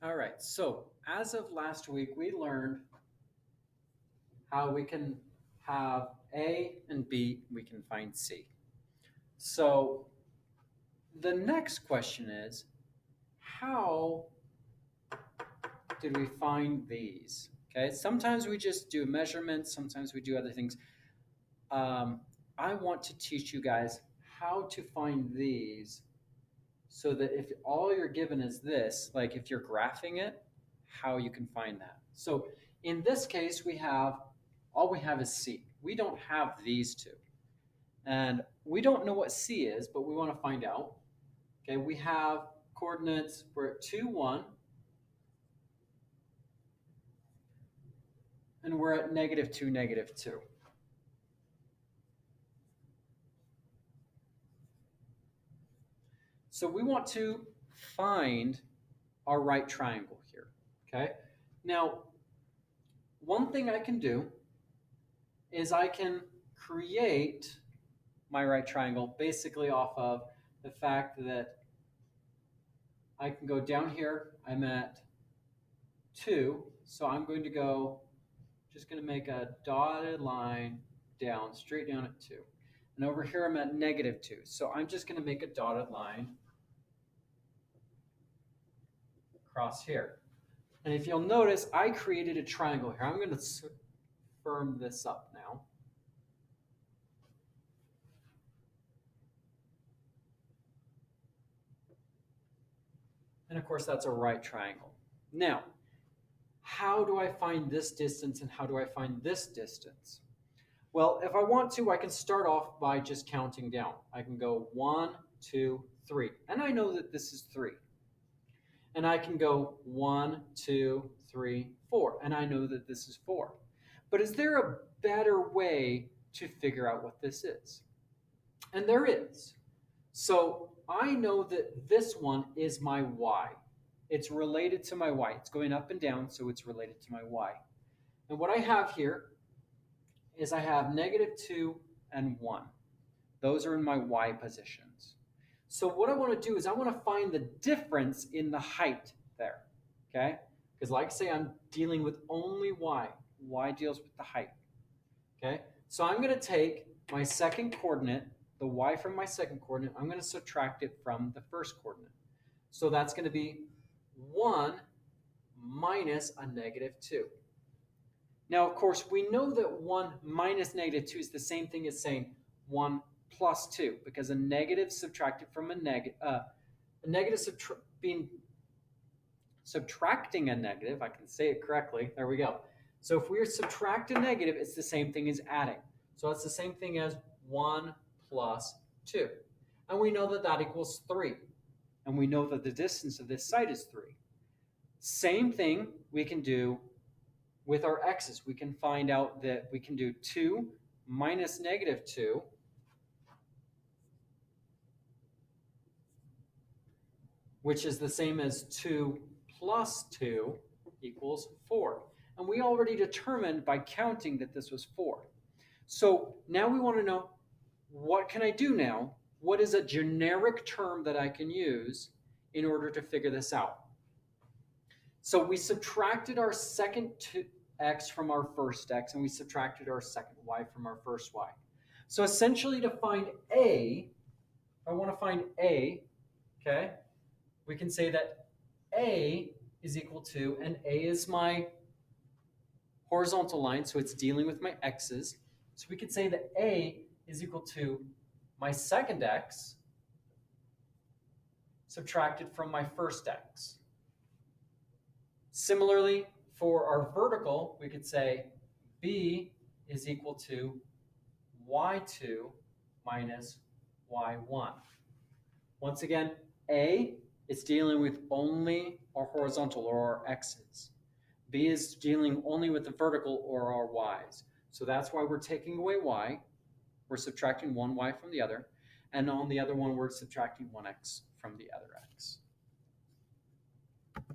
All right. So as of last week, we learned how we can have A and B, we can find C. So the next question is, how did we find these? Okay. Sometimes we just do measurements. Sometimes we do other things. Um, I want to teach you guys how to find these so that if all you're given is this, like if you're graphing it, how you can find that. So in this case, all we have is C. We don't have these two. And we don't know what C is, but we want to find out. Okay, we have coordinates, we're at 2, 1, and we're at -2, -2. So we want to find our right triangle here. Okay, now one thing I can do is I can create my right triangle basically off of the fact that I can go down here. I'm at 2, so I'm going to go, just going to make a dotted line down, straight down at 2. And over here I'm at -2, so I'm just going to make a dotted line across here. And if you'll notice, I created a triangle here. I'm going to firm this up now. And of course, that's a right triangle. Now, how do I find this distance and how do I find this distance? Well, if I want to, I can start off by just counting down. I can go 1, 2, 3, and I know that this is 3. And I can go 1, 2, 3, 4, and I know that this is 4. But is there a better way to figure out what this is? And there is. So I know that this one is my y. It's related to my y. It's going up and down, so it's related to my y. And what I have here is I have -2 and 1. Those are in my y positions. So what I want to do is I want to find the difference in the height there. Okay? Because like I say, I'm dealing with only y. Y deals with the height. Okay? So I'm going to take my second coordinate, the y from my second coordinate, I'm going to subtract it from the first coordinate. So that's going to be 1 minus a -2. Now, of course, we know that 1 minus -2 is the same thing as saying 1 plus 2, because a negative subtracted from a negative, being subtracting a negative, I can say it correctly, there we go. So if we subtract a negative, it's the same thing as adding. So it's the same thing as 1 plus 2. And we know that that equals 3. And we know that the distance of this side is 3. Same thing we can do with our x's. We can find out that we can do 2 minus -2 which is the same as 2 plus 2 equals 4. And we already determined by counting that this was 4. So now we want to know, what can I do now? What is a generic term that I can use in order to figure this out? So we subtracted our second x from our first x, and we subtracted our second y from our first y. So essentially to find a, if I want to find a, okay, we can say that a is equal to, and a is my horizontal line, so it's dealing with my x's. So we could say that a is equal to my second x subtracted from my first x. Similarly, for our vertical, we could say b is equal to y2 minus y1. Once again, a is dealing with only our horizontal or our x's. B is dealing only with the vertical or our y's. So that's why we're taking away y. We're subtracting one y from the other. And on the other one, we're subtracting one x from the other x.